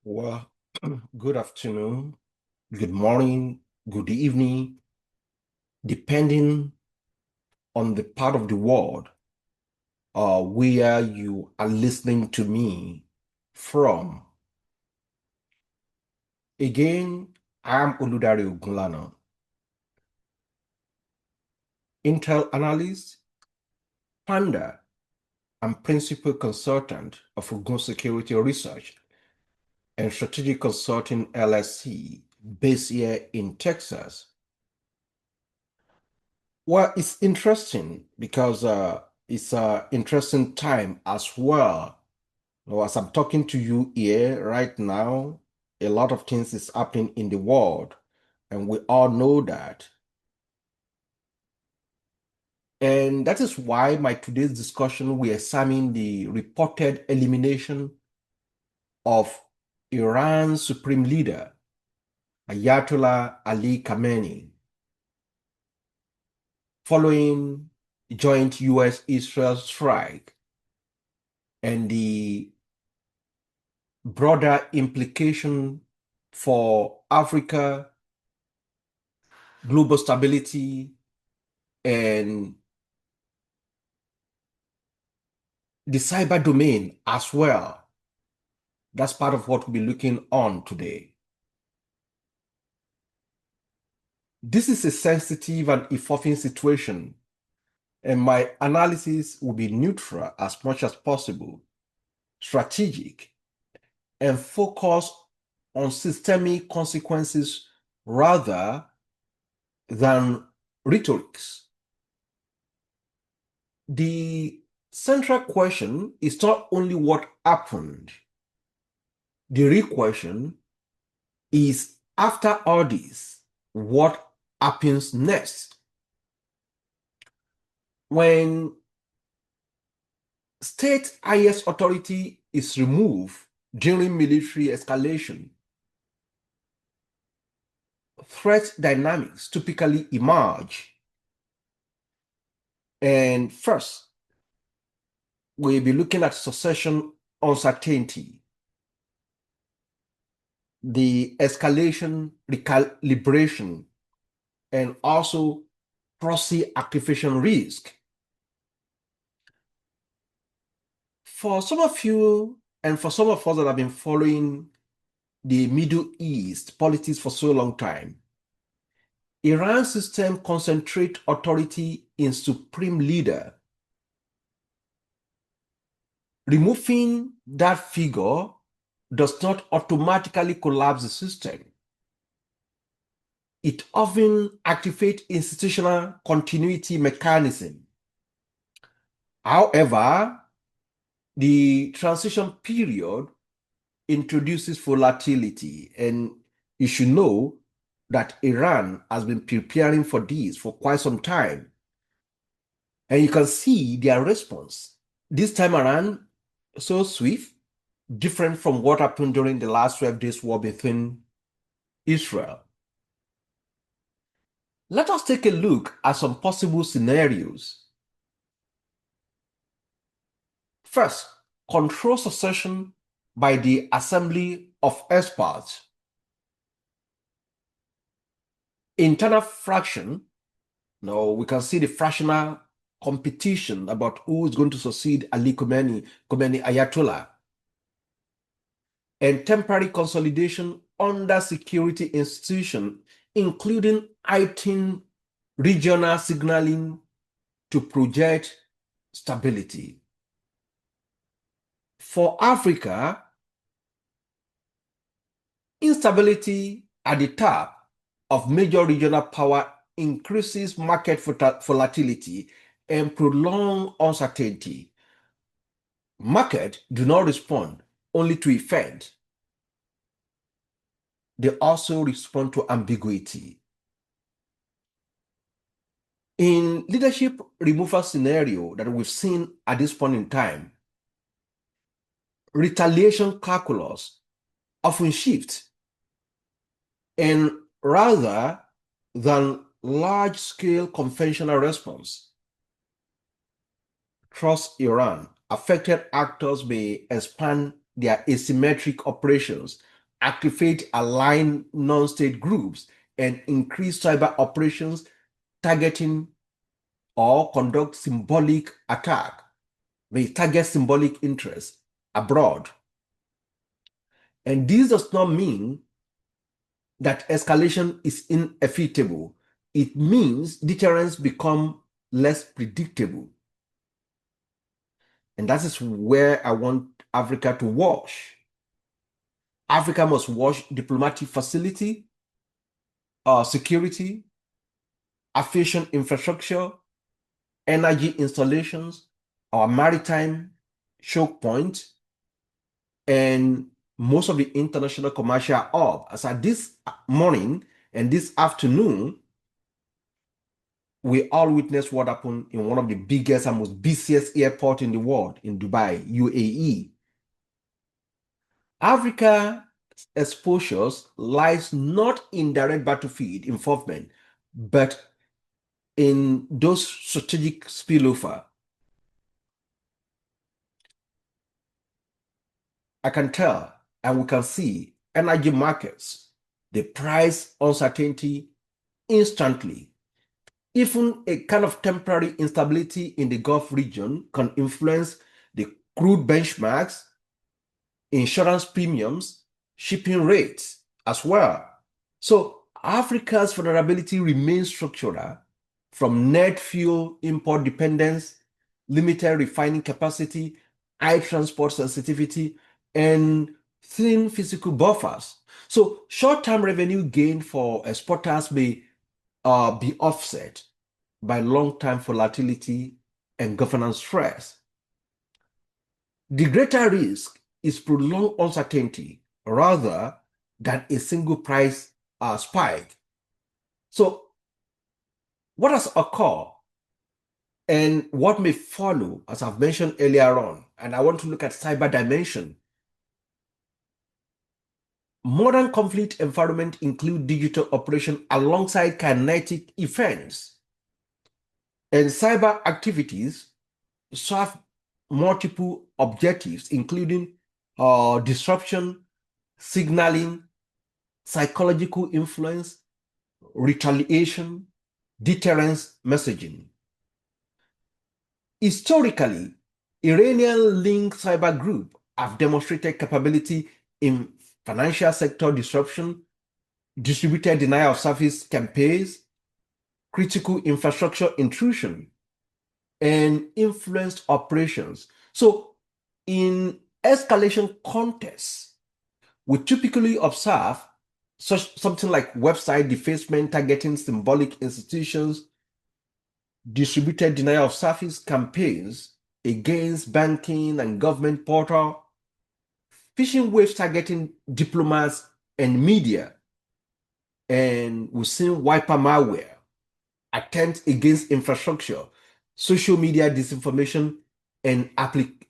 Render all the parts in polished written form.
Well, good afternoon, good morning, good evening, depending on the part of the world where you are listening to me from. Again, I'm Oludari Ogunlana, Intel analyst, founder, and principal consultant of Ogun Security Research and Strategic Consulting LSC, based here in Texas. Well, it's interesting because it's an interesting time as well. As I'm talking to you here right now, a lot of things is happening in the world, and we all know that. And that is why my today's discussion we examine the reported elimination of Iran's supreme leader, Ayatollah Ali Khamenei, following joint US-Israel strike and the broader implication for Africa, global stability, and the cyber domain as well. That's part of what we'll be looking on today. This is a sensitive and evolving situation, and my analysis will be neutral as much as possible, strategic, and focus on systemic consequences rather than rhetorics. The central question is not only what happened. The real question is, after all this, what happens next? When state highest authority is removed during military escalation, threat dynamics typically emerge. And first, we'll be looking at succession uncertainty, the escalation recalibration, and also proxy activation risk. For some of you and for some of us that have been following the Middle East politics for so long time, Iran's system concentrates authority in supreme leader. Removing that figure does not automatically collapse the system. It often activates institutional continuity mechanism. However, the transition period introduces volatility, and you should know that Iran has been preparing for this for quite some time. And you can see their response this time around so swift, different from what happened during the last 12 days war between Israel. Let us take a look at some possible scenarios. First, control succession by the assembly of experts. Internal fraction. Now we can see the fractional competition about who is going to succeed Ali Khamenei Ayatollah. And temporary consolidation under security institution, including heightened regional signaling to project stability. For Africa, instability at the top of major regional power increases market volatility and prolonged uncertainty. Markets do not respond only to event. They also respond to ambiguity. In leadership removal scenario that we've seen at this point in time, retaliation calculus often shifts, and rather than large-scale conventional response, trust Iran, affected actors may expand their asymmetric operations activate aligned non-state groups, and increase cyber operations targeting or conduct symbolic attack. They target symbolic interests abroad. And this does not mean that escalation is inevitable. It means deterrence become less predictable. And that is where I want Africa to watch. Africa must watch diplomatic facility, security, aviation infrastructure, energy installations, our maritime choke point, and most of the international commercial hub. As at this morning and this afternoon, we all witnessed what happened in one of the biggest and most busiest airport in the world, in Dubai, UAE. Africa's exposures lies not in direct battlefield involvement, but in those strategic spillover. I can tell, and we can see energy markets, the price uncertainty instantly. Even a kind of temporary instability in the Gulf region can influence the crude benchmarks, insurance premiums, shipping rates as well. So Africa's vulnerability remains structural, from net fuel import dependence, limited refining capacity, high transport sensitivity, and thin physical buffers. So short-term revenue gain for exporters may be offset by long-term volatility and governance stress. The greater risk is prolonged uncertainty rather than a single price spike. So what has occurred and what may follow, as I've mentioned earlier on, and I want to look at cyber dimension. Modern conflict environment include digital operation alongside kinetic events, and cyber activities serve multiple objectives, including disruption, signaling, psychological influence, retaliation, deterrence messaging. Historically, Iranian-linked cyber groups have demonstrated capability in financial sector disruption, distributed denial of service campaigns, critical infrastructure intrusion, and influenced operations. So in escalation contexts, we typically observe something like website defacement targeting symbolic institutions, distributed denial of service campaigns against banking and government portal, phishing waves targeting diplomats and media, and we've seen wiper malware, attempts against infrastructure, social media disinformation, and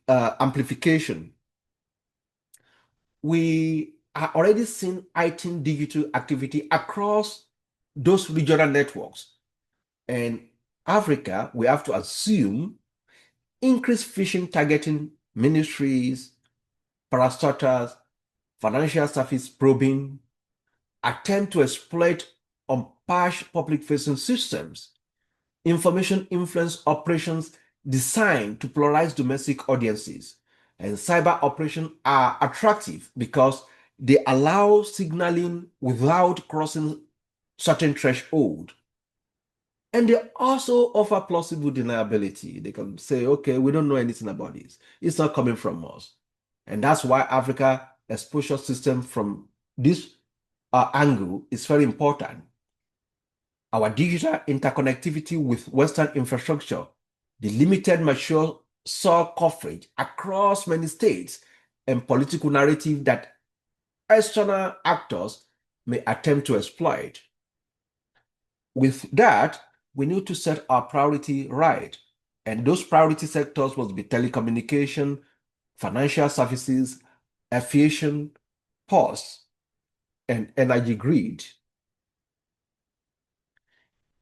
amplification. We are already seeing heightened digital activity across those regional networks. And Africa, we have to assume increased phishing targeting ministries, parastatals, financial service probing, attempt to exploit unpatched public-facing systems, information influence operations designed to polarize domestic audiences. And cyber operations are attractive because they allow signaling without crossing certain threshold. And they also offer plausible deniability. They can say, okay, we don't know anything about this. It's not coming from us. And that's why Africa exposure system from this angle is very important. Our digital interconnectivity with Western infrastructure, the limited mature soil coverage across many states, and political narrative that external actors may attempt to exploit. With that, we need to set our priority right. And those priority sectors must be telecommunication, financial services, aviation, ports, and energy grid.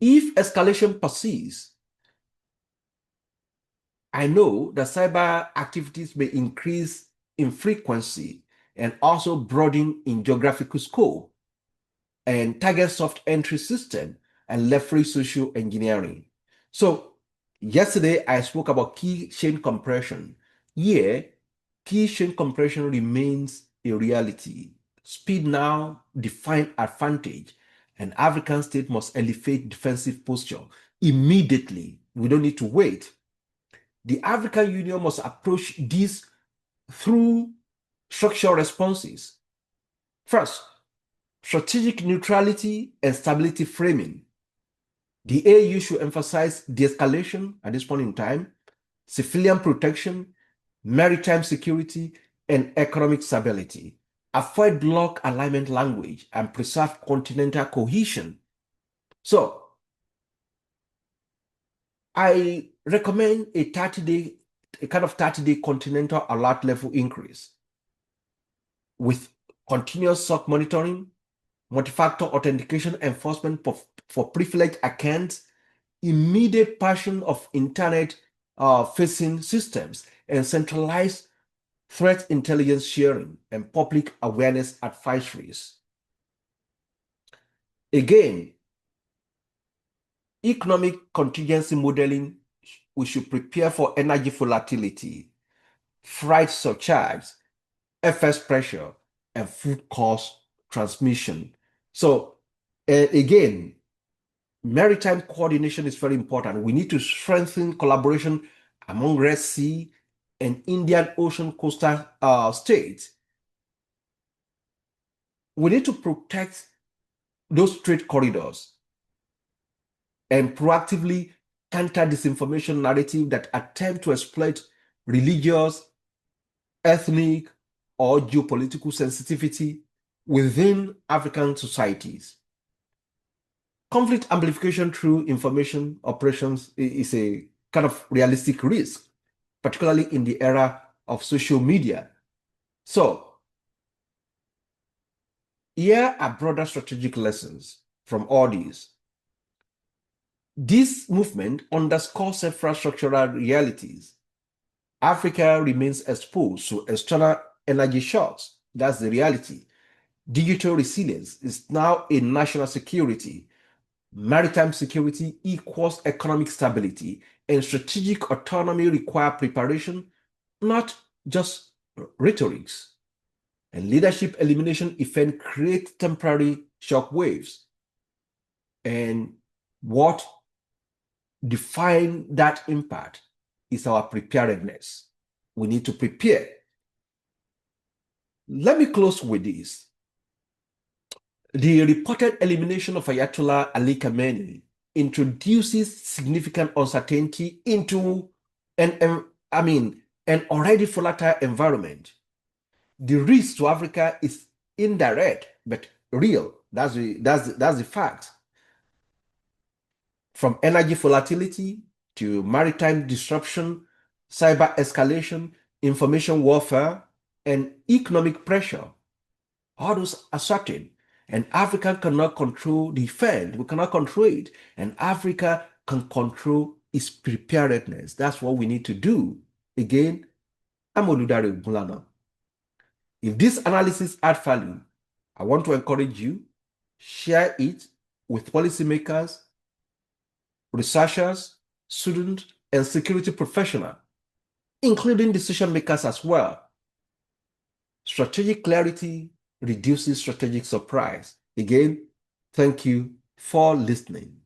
If escalation persists, I know that cyber activities may increase in frequency and also broaden in geographical scope and target soft entry system and leverage social engineering. So yesterday I spoke about key chain compression. Here, key chain compression remains a reality. Speed now define advantage, and African state must elevate defensive posture immediately. We don't need to wait. The African Union must approach this through structural responses. First, strategic neutrality and stability framing. The AU should emphasize de-escalation at this point in time, civilian protection, maritime security, and economic stability. Avoid bloc alignment language and preserve continental cohesion. So, I recommend a kind of 30-day continental alert level increase with continuous SOC monitoring, multi-factor authentication enforcement for privileged accounts, immediate patching of internet facing systems, and centralized threat intelligence sharing and public awareness advisories. Again, economic contingency modeling, we should prepare for energy volatility, freight surcharge, FX pressure, and food cost transmission. So again, maritime coordination is very important. We need to strengthen collaboration among Red Sea and Indian Ocean coastal states. We need to protect those trade corridors and proactively counter disinformation narrative that attempt to exploit religious, ethnic, or geopolitical sensitivity within African societies. Conflict amplification through information operations is a kind of realistic risk, particularly in the era of social media. So, here are broader strategic lessons from all these. This movement underscores several structural realities. Africa remains exposed to external energy shocks. That's the reality. Digital resilience is now a national security. Maritime security equals economic stability, and strategic autonomy require preparation, not just rhetorics. And leadership elimination event create temporary shock waves. And what define that impact is our preparedness. We need to prepare. Let me close with this. The reported elimination of Ayatollah Ali Khamenei introduces significant uncertainty into an already volatile environment. The risk to Africa is indirect but real. That's the fact. From energy volatility to maritime disruption, cyber escalation, information warfare, and economic pressure, all those are certain. And Africa cannot control the event. We cannot control it. And Africa can control its preparedness. That's what we need to do. Again, I'm Oludare Bulana. If this analysis adds value, I want to encourage you, share it with policymakers, researchers, students, and security professionals, including decision makers as well. Strategic clarity reduces strategic surprise. Again, thank you for listening.